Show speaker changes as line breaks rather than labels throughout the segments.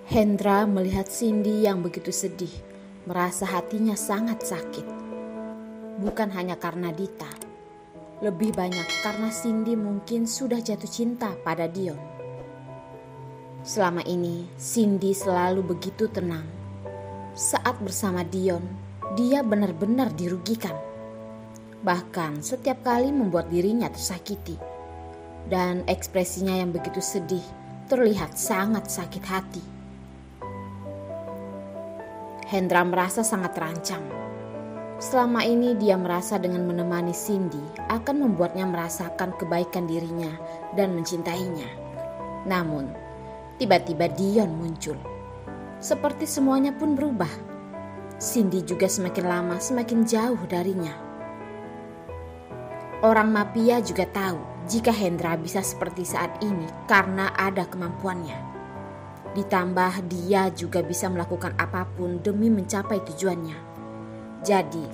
Hendra melihat Cindy yang begitu sedih, merasa hatinya sangat sakit. Bukan hanya karena Dita, lebih banyak karena Cindy mungkin sudah jatuh cinta pada Dion. Selama ini Cindy selalu begitu tenang. Saat bersama Dion, dia benar-benar dirugikan. Bahkan setiap kali membuat dirinya tersakiti. Dan ekspresinya yang begitu sedih terlihat sangat sakit hati. Hendra merasa sangat terancam. Selama ini dia merasa dengan menemani Cindy akan membuatnya merasakan kebaikan dirinya dan mencintainya. Namun, tiba-tiba Dion muncul. Seperti semuanya pun berubah. Cindy juga semakin lama semakin jauh darinya. Orang mafia juga tahu jika Hendra bisa seperti saat ini karena ada kemampuannya. Ditambah dia juga bisa melakukan apapun demi mencapai tujuannya. Jadi,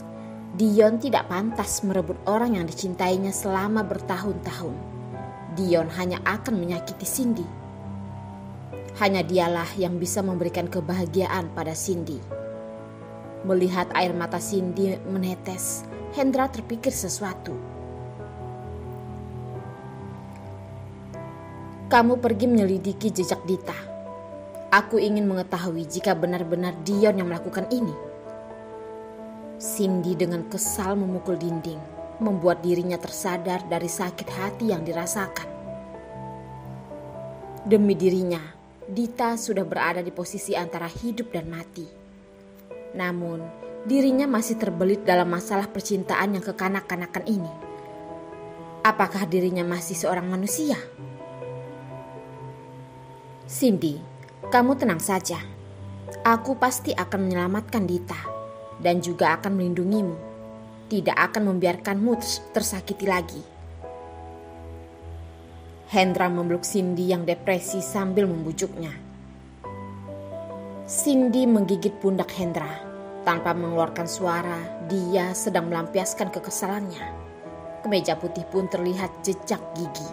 Dion tidak pantas merebut orang yang dicintainya selama bertahun-tahun. Dion hanya akan menyakiti Cindy. Hanya dialah yang bisa memberikan kebahagiaan pada Cindy. Melihat air mata Cindy menetes, Hendra terpikir sesuatu. Kamu pergi menyelidiki jejak Dita. Aku ingin mengetahui jika benar-benar Dion yang melakukan ini. Cindy dengan kesal memukul dinding, membuat dirinya tersadar dari sakit hati yang dirasakan. Demi dirinya, Dita sudah berada di posisi antara hidup dan mati. Namun, dirinya masih terbelit dalam masalah percintaan yang kekanak-kanakan ini. Apakah dirinya masih seorang manusia? Cindy, kamu tenang saja. Aku pasti akan menyelamatkan Dita dan juga akan melindungimu. Tidak akan membiarkanmu tersakiti lagi. Hendra memeluk Cindy yang depresi sambil membujuknya. Cindy menggigit pundak Hendra. Tanpa mengeluarkan suara, dia sedang melampiaskan kekesalannya. Kemeja putih pun terlihat jejak gigi.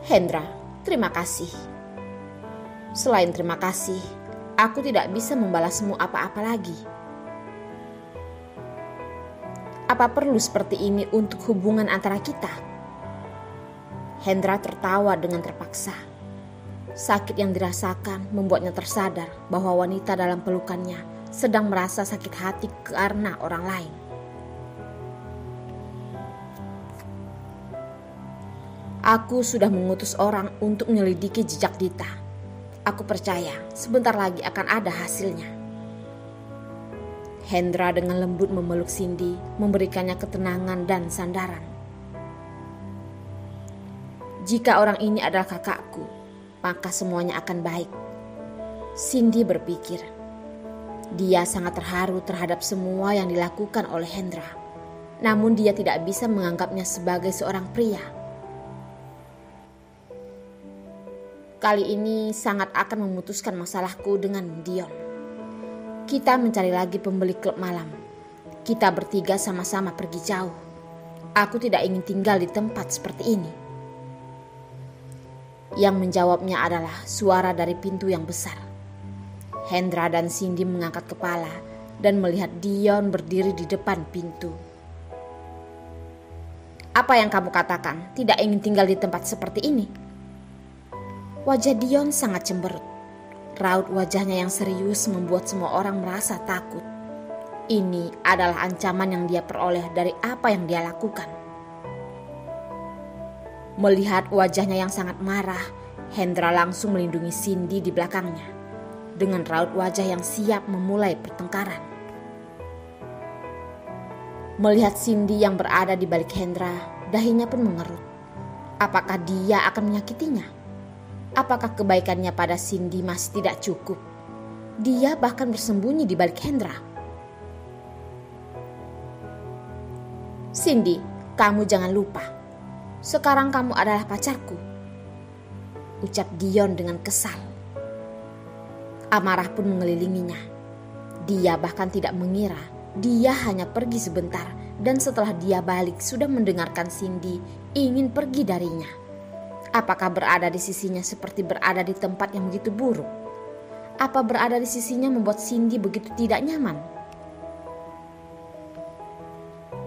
Hendra, terima kasih. Selain terima kasih, aku tidak bisa membalasmu apa-apa lagi. Apa perlu seperti ini untuk hubungan antara kita? Hendra tertawa dengan terpaksa. Sakit yang dirasakan membuatnya tersadar bahwa wanita dalam pelukannya sedang merasa sakit hati karena orang lain. Aku sudah mengutus orang untuk menyelidiki jejak Dita. Aku percaya sebentar lagi akan ada hasilnya. Hendra dengan lembut memeluk Cindy, memberikannya ketenangan dan sandaran. Jika orang ini adalah kakakku, maka semuanya akan baik. Cindy berpikir. Dia sangat terharu terhadap semua yang dilakukan oleh Hendra. Namun dia tidak bisa menganggapnya sebagai seorang pria. Kali ini sangat akan memutuskan masalahku dengan Dion. Kita mencari lagi pembeli klub malam. Kita bertiga sama-sama pergi jauh. Aku tidak ingin tinggal di tempat seperti ini. Yang menjawabnya adalah suara dari pintu yang besar. Hendra dan Cindy mengangkat kepala dan melihat Dion berdiri di depan pintu. Apa yang kamu katakan? Tidak ingin tinggal di tempat seperti ini? Wajah Dion sangat cemberut. Raut wajahnya yang serius membuat semua orang merasa takut. Ini adalah ancaman yang dia peroleh dari apa yang dia lakukan. Melihat wajahnya yang sangat marah, Hendra langsung melindungi Cindy di belakangnya. Dengan raut wajah yang siap memulai pertengkaran. Melihat Cindy yang berada di balik Hendra, dahinya pun mengerut. Apakah dia akan menyakitinya? Apakah kebaikannya pada Cindy masih tidak cukup? Dia bahkan bersembunyi di balik Hendra. Cindy, kamu jangan lupa. Sekarang kamu adalah pacarku. Ucap Dion dengan kesal. Amarah pun mengelilinginya. Dia bahkan tidak mengira dia hanya pergi sebentar dan setelah dia balik sudah mendengarkan Cindy ingin pergi darinya. Apakah berada di sisinya seperti berada di tempat yang begitu buruk? Apa berada di sisinya membuat Cindy begitu tidak nyaman?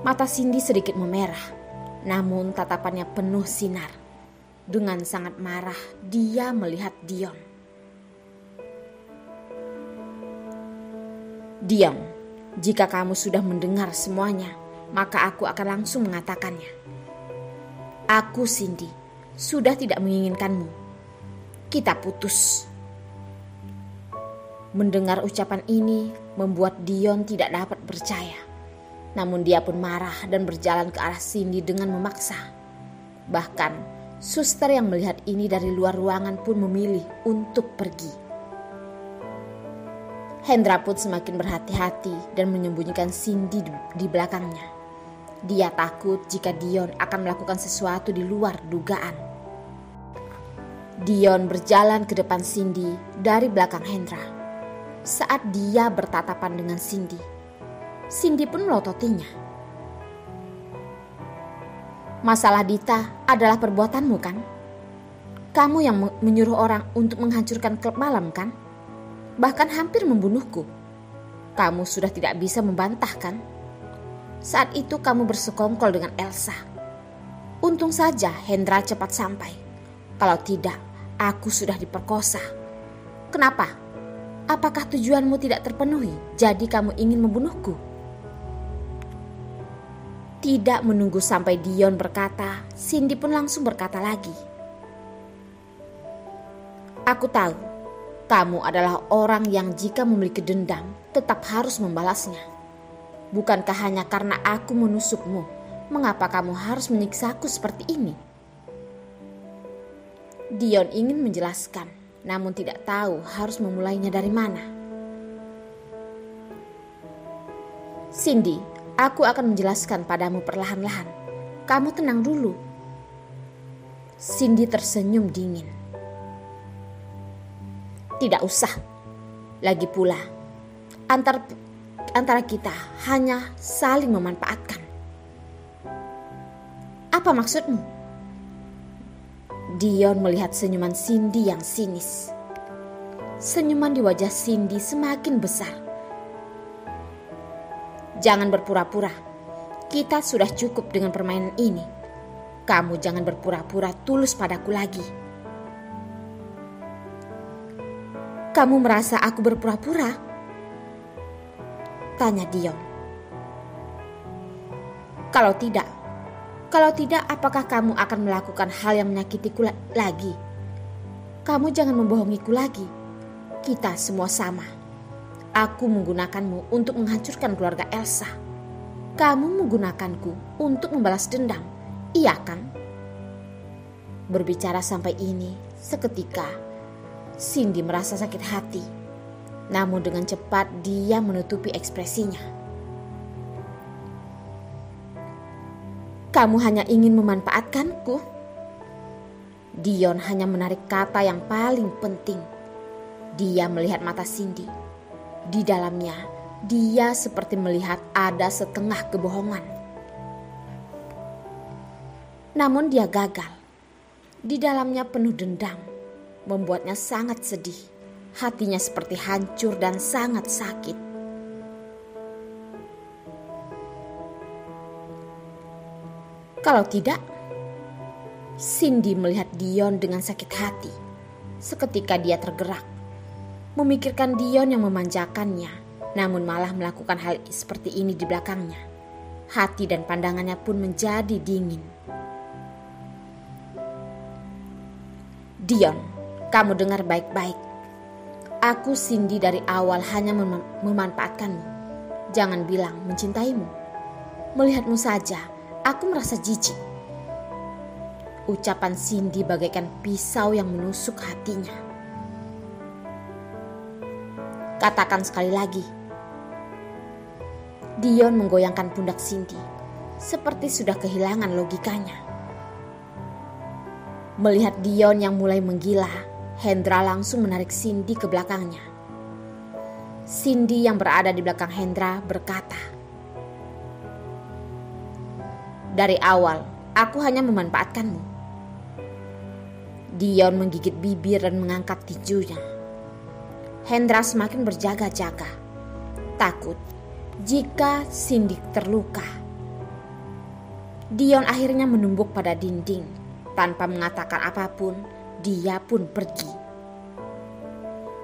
Mata Cindy sedikit memerah, namun tatapannya penuh sinar. Dengan sangat marah, dia melihat Dion. Dion, jika kamu sudah mendengar semuanya, maka aku akan langsung mengatakannya. Aku, Cindy, sudah tidak menginginkanmu. Kita putus. Mendengar ucapan ini membuat Dion tidak dapat percaya. Namun dia pun marah dan berjalan ke arah Cindy dengan memaksa. Bahkan suster yang melihat ini dari luar ruangan pun memilih untuk pergi. Hendra pun semakin berhati-hati dan menyembunyikan Cindy di belakangnya. Dia takut jika Dion akan melakukan sesuatu di luar dugaan. Dion berjalan ke depan Cindy dari belakang Hendra. Saat dia bertatapan dengan Cindy, Cindy pun melototinya. Masalah Dita adalah perbuatanmu kan? Kamu yang menyuruh orang untuk menghancurkan klub malam kan? Bahkan hampir membunuhku. Kamu sudah tidak bisa membantah kan? Saat itu kamu bersekongkol dengan Elsa. Untung saja Hendra cepat sampai. Kalau tidak, aku sudah diperkosa. Kenapa? Apakah tujuanmu tidak terpenuhi? Jadi kamu ingin membunuhku? Tidak menunggu sampai Dion berkata, Cindy pun langsung berkata lagi. Aku tahu, kamu adalah orang yang jika memiliki dendam, tetap harus membalasnya. Bukankah hanya karena aku menusukmu, mengapa kamu harus menyiksaku seperti ini? Dion ingin menjelaskan, namun tidak tahu harus memulainya dari mana. Cindy, aku akan menjelaskan padamu perlahan-lahan. Kamu tenang dulu. Cindy tersenyum dingin. Tidak usah. Lagi pula, antara kita hanya saling memanfaatkan. Apa maksudmu? Dion melihat senyuman Cindy yang sinis. Senyuman di wajah Cindy semakin besar. Jangan berpura-pura. Kita sudah cukup dengan permainan ini. Kamu jangan berpura-pura tulus padaku lagi. Kamu merasa aku berpura-pura? Tanya Dion. Kalau tidak apakah kamu akan melakukan hal yang menyakitiku lagi? Kamu jangan membohongiku lagi. Kita semua sama. Aku menggunakanmu untuk menghancurkan keluarga Elsa. Kamu menggunakanku untuk membalas dendam, iya kan? Berbicara sampai ini, seketika Cindy merasa sakit hati. Namun dengan cepat dia menutupi ekspresinya. Kamu hanya ingin memanfaatkanku? Dion hanya menarik kata yang paling penting. Dia melihat mata Cindy. Di dalamnya, dia seperti melihat ada setengah kebohongan. Namun dia gagal. Di dalamnya penuh dendam, membuatnya sangat sedih. Hatinya seperti hancur dan sangat sakit. Kalau tidak, Cindy melihat Dion dengan sakit hati. Seketika dia tergerak, memikirkan Dion yang memanjakannya, namun malah melakukan hal seperti ini di belakangnya. Hati dan pandangannya pun menjadi dingin. Dion, kamu dengar baik-baik. Aku Cindy dari awal hanya memanfaatkanmu. Jangan bilang mencintaimu. Melihatmu saja, aku merasa jijik. Ucapan Cindy bagaikan pisau yang menusuk hatinya. Katakan sekali lagi. Dion menggoyangkan pundak Cindy, seperti sudah kehilangan logikanya. Melihat Dion yang mulai menggila, Hendra langsung menarik Cindy ke belakangnya. Cindy yang berada di belakang Hendra berkata, "Dari awal, aku hanya memanfaatkanmu. Dion menggigit bibir dan mengangkat tinjunya. Hendra semakin berjaga-jaga, takut jika Cindy terluka. Dion akhirnya menumbuk pada dinding. Tanpa mengatakan apapun, dia pun pergi.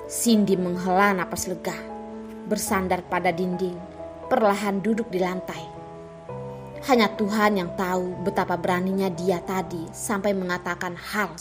Cindy menghela napas lega, bersandar pada dinding, perlahan duduk di lantai. Hanya Tuhan yang tahu betapa beraninya dia tadi sampai mengatakan hal